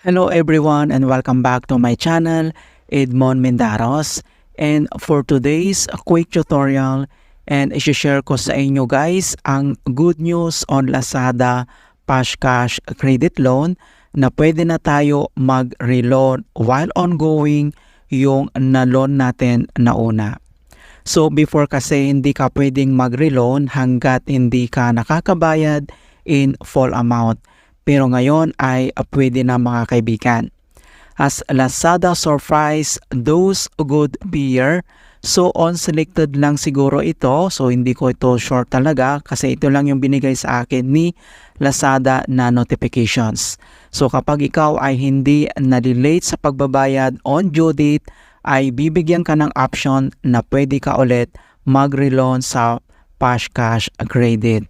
Hello everyone and welcome back to my channel, Edmond Mendaros. And for today's quick tutorial, and i-share ko sa inyo guys ang good news on Lazada Pashcash Credit Loan na pwede na tayo mag-reloan while ongoing yung na-loan natin na una. So before kasi hindi ka pwedeng mag-reloan hanggat hindi ka nakakabayad in full amount. Pero ngayon ay pwede na mga kaibigan. As Lazada surprise those good peer. So on selected lang siguro ito. So hindi ko ito short talaga kasi ito lang yung binigay sa akin ni Lazada na notifications. So kapag ikaw ay hindi na-relate sa pagbabayad on due date, ay bibigyan ka ng option na pwede ka ulit mag-reloan sa Pashcash Credit.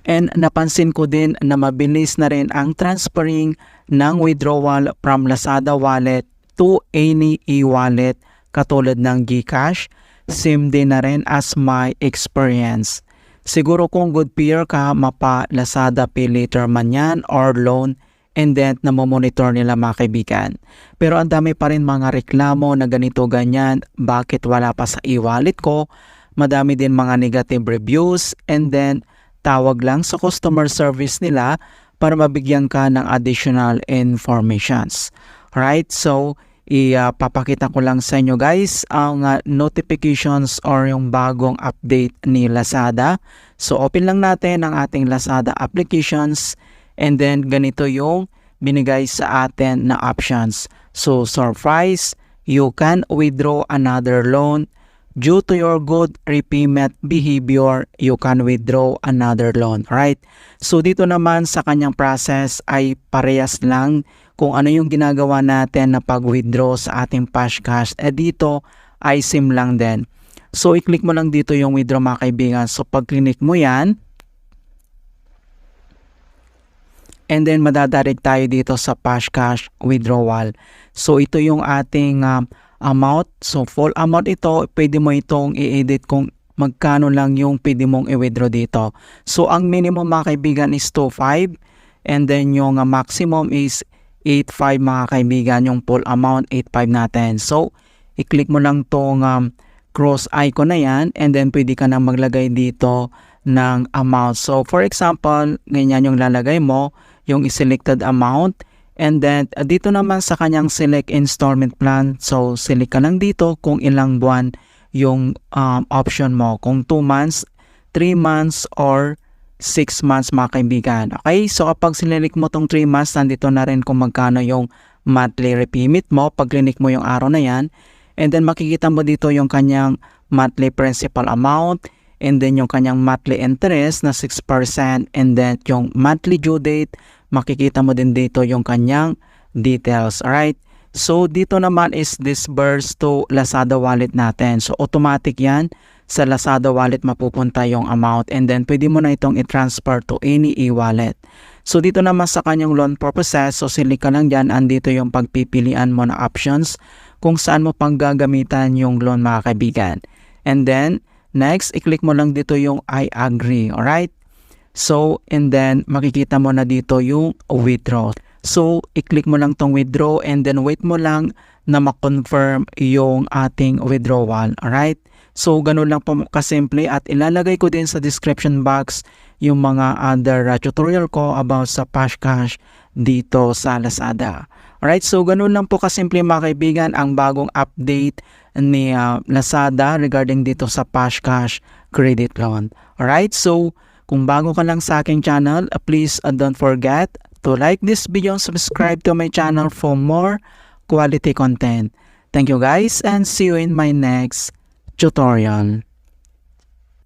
And napansin ko din na mabilis na rin ang transferring ng withdrawal from Lazada wallet to any e-wallet katulad ng GCash. Same din na rin as my experience. Siguro kung good peer ka, mapa Lazada Pay Later man yan or loan, and then namomonitor nila mga kaibigan. Pero ang dami pa rin mga reklamo na ganito ganyan, bakit wala pa sa e-wallet ko? Madami din mga negative reviews, and then tawag lang sa customer service nila para mabigyan ka ng additional informations. Alright, so ipapakita ko lang sa inyo guys ang notifications or yung bagong update ni Lazada. So open lang natin ang ating Lazada applications, and then ganito yung binigay sa atin na options. So surprise, you can withdraw another loan. Due to your good repayment behavior, you can withdraw another loan, right? So dito naman sa kanyang process ay parehas lang kung ano yung ginagawa natin na pag-withdraw sa ating Pashcash. Dito ay same lang din. So i-click mo lang dito yung withdraw mga kaibigan. So pag click mo yan, and then madadirect tayo dito sa Pashcash withdrawal. So ito yung ating amount. So full amount ito, pwede mo itong i-edit kung magkano lang yung pwede mong i-withdraw dito. So ang minimum mga kaibigan is 2.5, and then yung maximum is 8.5 mga kaibigan, yung full amount 8.5 natin. So i-click mo lang tong cross icon na yan, and then pwede ka na maglagay dito ng amount. So for example, ganyan yung lalagay mo, yung selected amount. And then, dito naman sa kanyang select installment plan, so select ka lang dito kung ilang buwan yung option mo. Kung 2 months, 3 months, or 6 months mga kaibigan. Okay, so kapag select mo tong 3 months, nandito na rin kung magkano yung monthly repayment mo. Pag click mo yung araw na yan, and then makikita mo dito yung kanyang monthly principal amount, and then yung kanyang monthly interest na 6%, and then yung monthly due date, makikita mo din dito yung kanyang details. Alright, so dito naman is disbursed to Lazada wallet natin. So automatic yan, sa Lazada wallet mapupunta yung amount, and then pwede mo na itong i-transfer to any e-wallet. So dito naman sa kanyang loan purposes, so select ka lang dyan, andito yung pagpipilian mo na options kung saan mo pang gagamitan yung loan mga kaibigan. And then next, i-click mo lang dito yung I agree. Alright, so and then makikita mo na dito yung withdraw. So i-click mo lang tong withdraw, and then wait mo lang na ma-confirm yung ating withdrawal. Alright, so ganun lang po kasimple, at ilalagay ko din sa description box yung mga other tutorial ko about sa Pashcash dito sa Lazada. Alright, so ganun lang po kasimple mga kaibigan ang bagong update ni Lazada regarding dito sa Pashcash Credit Loan. Alright, so kung bago ka lang sa aking channel, please don't forget to like this video and subscribe to my channel for more quality content. Thank you guys, and see you in my next tutorial.